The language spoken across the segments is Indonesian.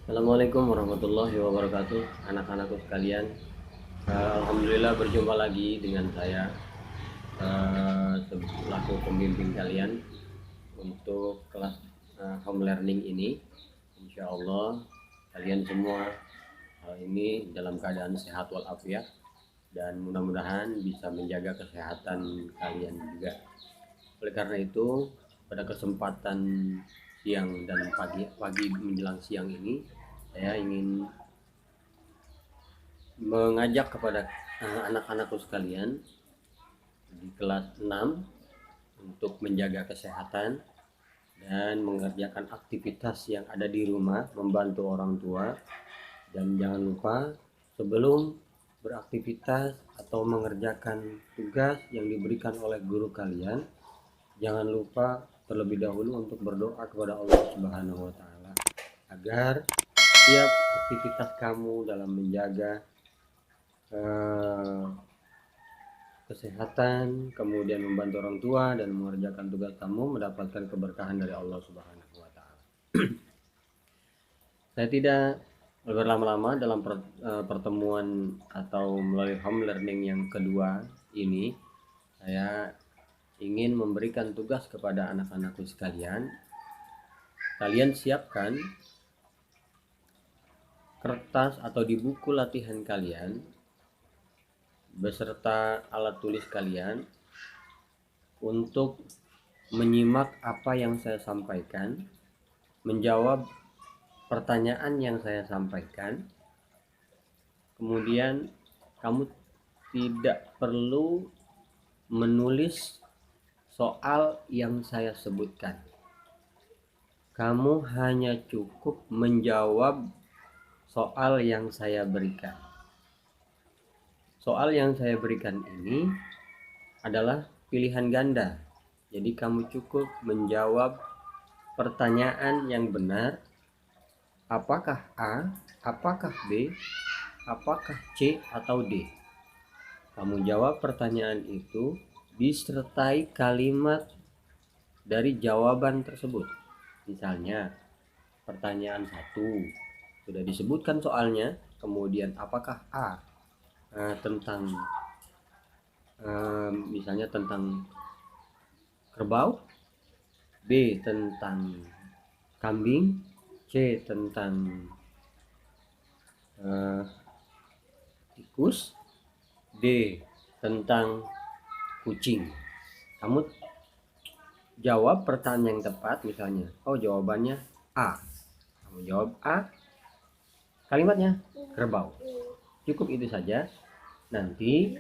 Assalamualaikum warahmatullahi wabarakatuh, anak-anakku sekalian. Alhamdulillah berjumpa lagi dengan saya selaku pembimbing kalian untuk kelas home learning ini. Insya Allah kalian semua ini dalam keadaan sehat walafiat dan mudah-mudahan bisa menjaga kesehatan kalian juga. Oleh karena itu, pada kesempatan siang dan pagi menjelang siang ini, saya ingin mengajak kepada anak-anakku sekalian di kelas 6 untuk menjaga kesehatan dan mengerjakan aktivitas yang ada di rumah, membantu orang tua, dan jangan lupa sebelum beraktivitas atau mengerjakan tugas yang diberikan oleh guru kalian, jangan lupa terlebih dahulu untuk berdoa kepada Allah Subhanahu wa taala agar setiap aktivitas kamu dalam menjaga kesehatan, kemudian membantu orang tua dan mengerjakan tugas kamu mendapatkan keberkahan dari Allah Subhanahu wa taala. Saya tidak berlama-lama dalam pertemuan atau melalui home learning yang kedua ini. Saya ingin memberikan tugas kepada anak-anakku sekalian. Kalian siapkan kertas atau di buku latihan kalian beserta alat tulis kalian untuk menyimak apa yang saya sampaikan, menjawab pertanyaan yang saya sampaikan. Kemudian kamu tidak perlu menulis soal yang saya sebutkan. Kamu hanya cukup menjawab soal yang saya berikan. Soal yang saya berikan ini adalah pilihan ganda. Jadi kamu cukup menjawab pertanyaan yang benar. Apakah A, apakah B, apakah C atau D? Kamu jawab pertanyaan itu disertai kalimat dari jawaban tersebut. Misalnya pertanyaan 1 sudah disebutkan soalnya, kemudian apakah A tentang misalnya tentang kerbau, B tentang kambing, C tentang tikus, D tentang kucing. Kamu jawab pertanyaan yang tepat, misalnya jawabannya A, kamu jawab A, kalimatnya kerbau. Cukup itu saja. Nanti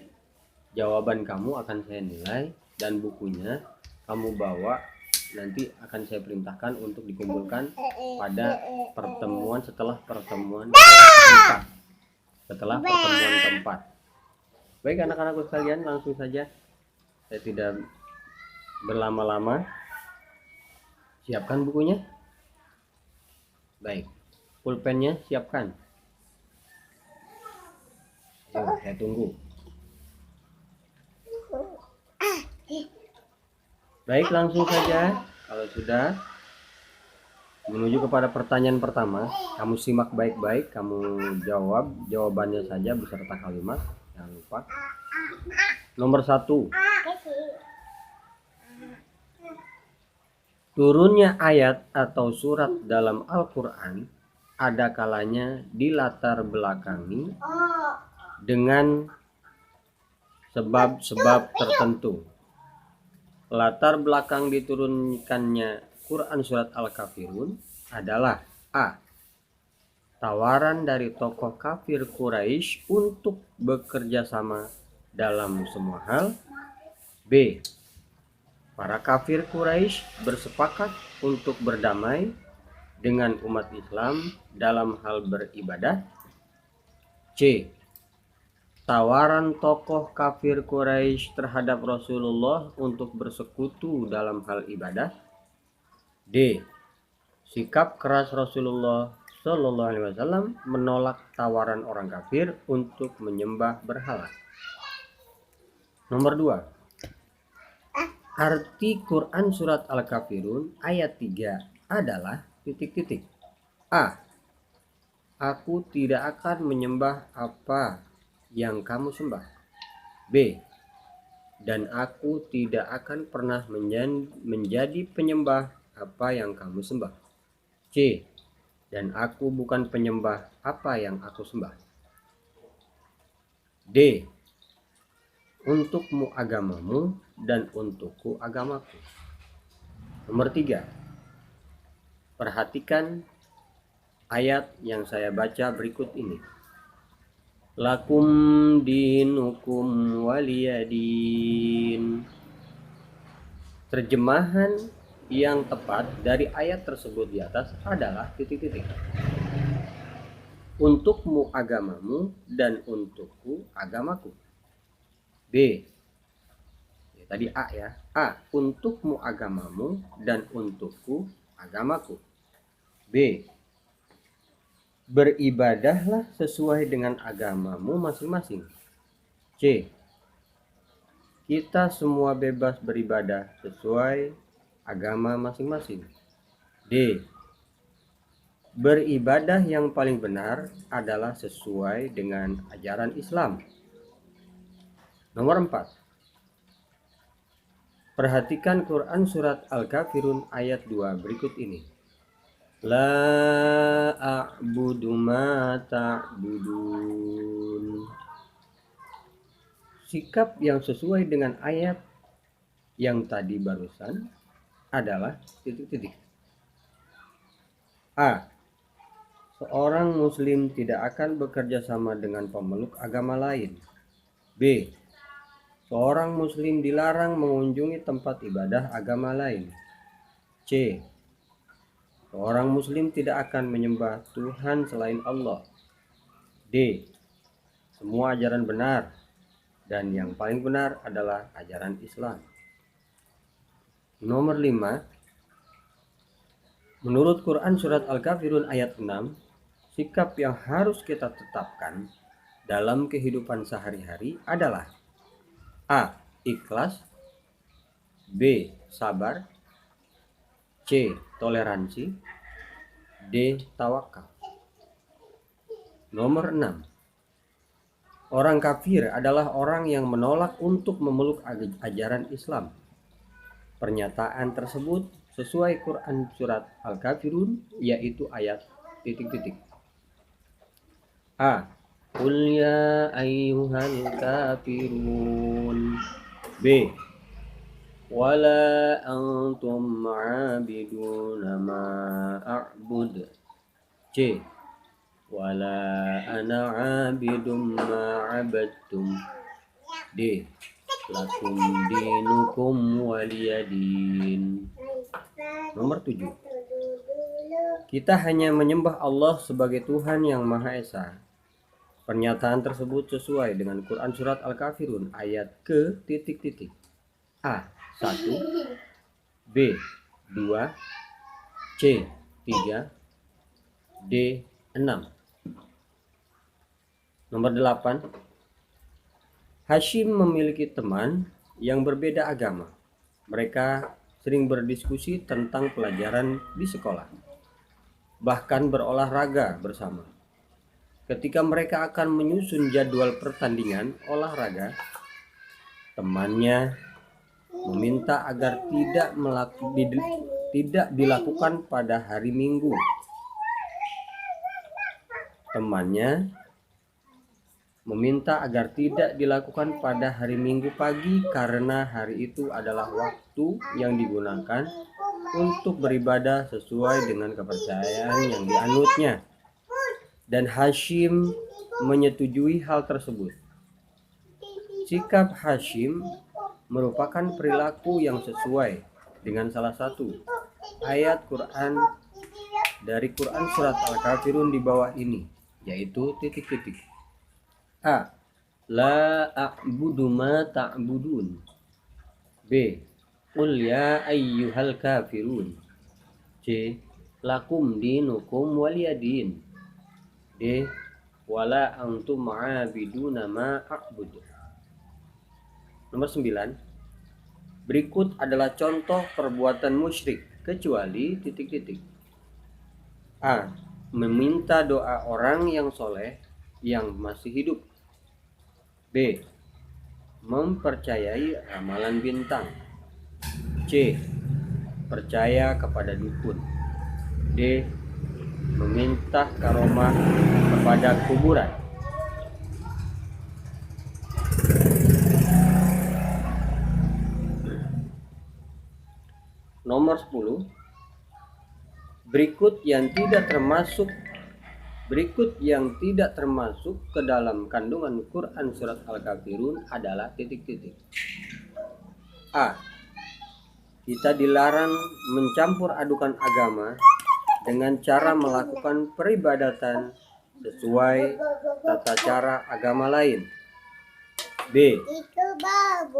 jawaban kamu akan saya nilai dan bukunya kamu bawa, nanti akan saya perintahkan untuk dikumpulkan pada pertemuan setelah pertemuan keempat. Baik anak-anakku sekalian, langsung saja, saya tidak berlama-lama. Siapkan bukunya. Baik, pulpennya siapkan. Saya tunggu. Baik, langsung saja. Kalau sudah, menuju kepada pertanyaan pertama. Kamu simak baik-baik, kamu jawab jawabannya saja beserta kalimat, jangan lupa. Nomor 1. Turunnya ayat atau surat dalam Al-Quran ada kalanya dilatar belakangi dengan sebab-sebab tertentu. Latar belakang diturunkannya Quran surat Al-Kafirun adalah A. Tawaran dari tokoh kafir Quraisy untuk bekerja sama dalam semua hal. B. Para kafir Quraisy bersepakat untuk berdamai dengan umat Islam dalam hal beribadah. C. Tawaran tokoh kafir Quraisy terhadap Rasulullah untuk bersekutu dalam hal ibadah. D. Sikap keras Rasulullah Shallallahu Alaihi Wasallam menolak tawaran orang kafir untuk menyembah berhala. Nomor 2. Arti Quran surat Al-Kafirun ayat 3 adalah titik-titik. A. Aku tidak akan menyembah apa yang kamu sembah. B. Dan aku tidak akan pernah menjadi penyembah apa yang kamu sembah. C. Dan aku bukan penyembah apa yang aku sembah. D. Untukmu agamamu dan untukku agamaku. Nomor 3. Perhatikan ayat yang saya baca berikut ini. Lakum dinukum waliyadin. Terjemahan yang tepat dari ayat tersebut di atas adalah titik-titik. Untukmu agamamu dan untukku agamaku. B. Tadi A ya. A. Untukmu agamamu dan untukku agamaku. B. Beribadahlah sesuai dengan agamamu masing-masing. C. Kita semua bebas beribadah sesuai agama masing-masing. D. Beribadah yang paling benar adalah sesuai dengan ajaran Islam. Nomor 4. Perhatikan Quran surat Al-Kafirun ayat 2 berikut ini. La a'budu ma ta'budun. Sikap yang sesuai dengan ayat yang tadi barusan adalah titik-titik. A. Seorang muslim tidak akan bekerja sama dengan pemeluk agama lain. B. Seorang muslim dilarang mengunjungi tempat ibadah agama lain. C. Seorang muslim tidak akan menyembah Tuhan selain Allah. D. Semua ajaran benar dan yang paling benar adalah ajaran Islam. Nomor 5. Menurut Quran surat Al-Kafirun ayat 6, sikap yang harus kita tetapkan dalam kehidupan sehari-hari adalah A. Ikhlas. B. Sabar. C. Toleransi. D. Tawakal. Nomor 6. Orang kafir adalah orang yang menolak untuk memeluk ajaran Islam. Pernyataan tersebut sesuai Quran surat Al-Kafirun yaitu ayat titik-titik. A. Qul ya ayyuhal kafirun. B. Wala antum ma'abiduna ma a'bud. C. Wala ana 'abidum ma 'abadtum. D. Lakum dinukum waliyadin. Nomor 7. Kita hanya menyembah Allah sebagai Tuhan yang Maha Esa. Pernyataan tersebut sesuai dengan Quran surat Al-Kafirun ayat ke titik-titik. A. 1. B. 2. C. 3. D. 6. Nomor 8. Hashim memiliki teman yang berbeda agama. Mereka sering berdiskusi tentang pelajaran di sekolah, bahkan berolahraga bersama. Ketika mereka akan menyusun jadwal pertandingan olahraga, temannya meminta agar tidak dilakukan pada hari Minggu. Temannya meminta agar tidak dilakukan pada hari Minggu pagi karena hari itu adalah waktu yang digunakan untuk beribadah sesuai dengan kepercayaan yang dianutnya. Dan Hashim menyetujui hal tersebut. Sikap Hashim merupakan perilaku yang sesuai dengan salah satu ayat Quran dari Quran surat Al-Kafirun di bawah ini, yaitu titik-titik. A. La a'budu ma ta'budun. B. Qul ya ayyuhal kafirun. C. Lakum dinukum waliyadin. D. Wala antum ma'abiduna ma a'bud. Nomor 9. Berikut adalah contoh perbuatan musyrik kecuali titik-titik. A. meminta doa orang yang soleh yang masih hidup. B. Mempercayai ramalan bintang. C. Percaya kepada dukun. D. Meminta karomah kepada kuburan. Nomor 10. Berikut yang tidak termasuk ke dalam kandungan Quran surat Al-Kafirun adalah titik-titik. A. Kita dilarang mencampur adukan agama dengan cara melakukan peribadatan sesuai tata cara agama lain. B.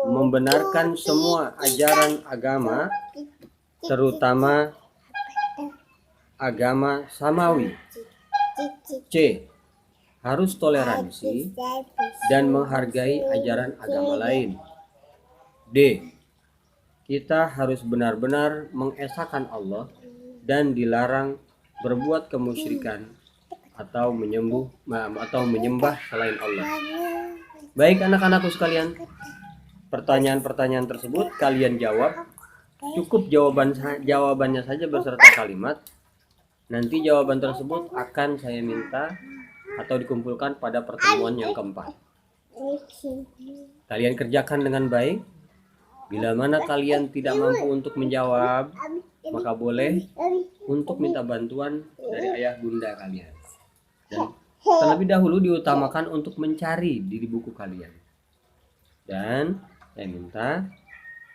Membenarkan semua ajaran agama, terutama agama samawi. C. Harus toleransi dan menghargai ajaran agama lain. D. Kita harus benar-benar mengesahkan Allah dan dilarang berbuat kemusyrikan atau menyembah selain Allah. Baik anak-anakku sekalian, pertanyaan-pertanyaan tersebut kalian jawab. Cukup jawabannya saja beserta kalimat. Nanti jawaban tersebut akan saya minta atau dikumpulkan pada pertemuan yang keempat. Kalian kerjakan dengan baik. Bila mana kalian tidak mampu untuk menjawab, maka boleh untuk minta bantuan dari ayah bunda kalian. Dan terlebih dahulu diutamakan untuk mencari di buku kalian. Dan saya minta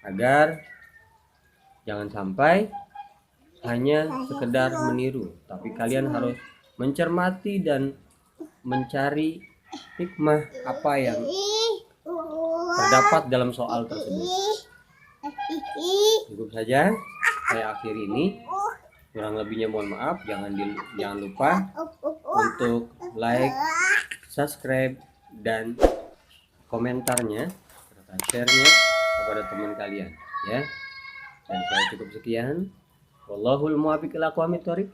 agar jangan sampai hanya sekedar meniru, tapi kalian harus mencermati dan mencari hikmah apa yang terdapat dalam soal tersebut. Cukup saja saya akhiri ini. Kurang lebihnya mohon maaf. Jangan lupa untuk like, subscribe, dan komentarnya serta share-nya kepada teman kalian ya. Dan saya cukup sekian. Wallahul muwaffiq ila aqwamit thoriq.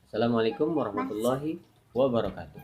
Assalamualaikum warahmatullahi wabarakatuh.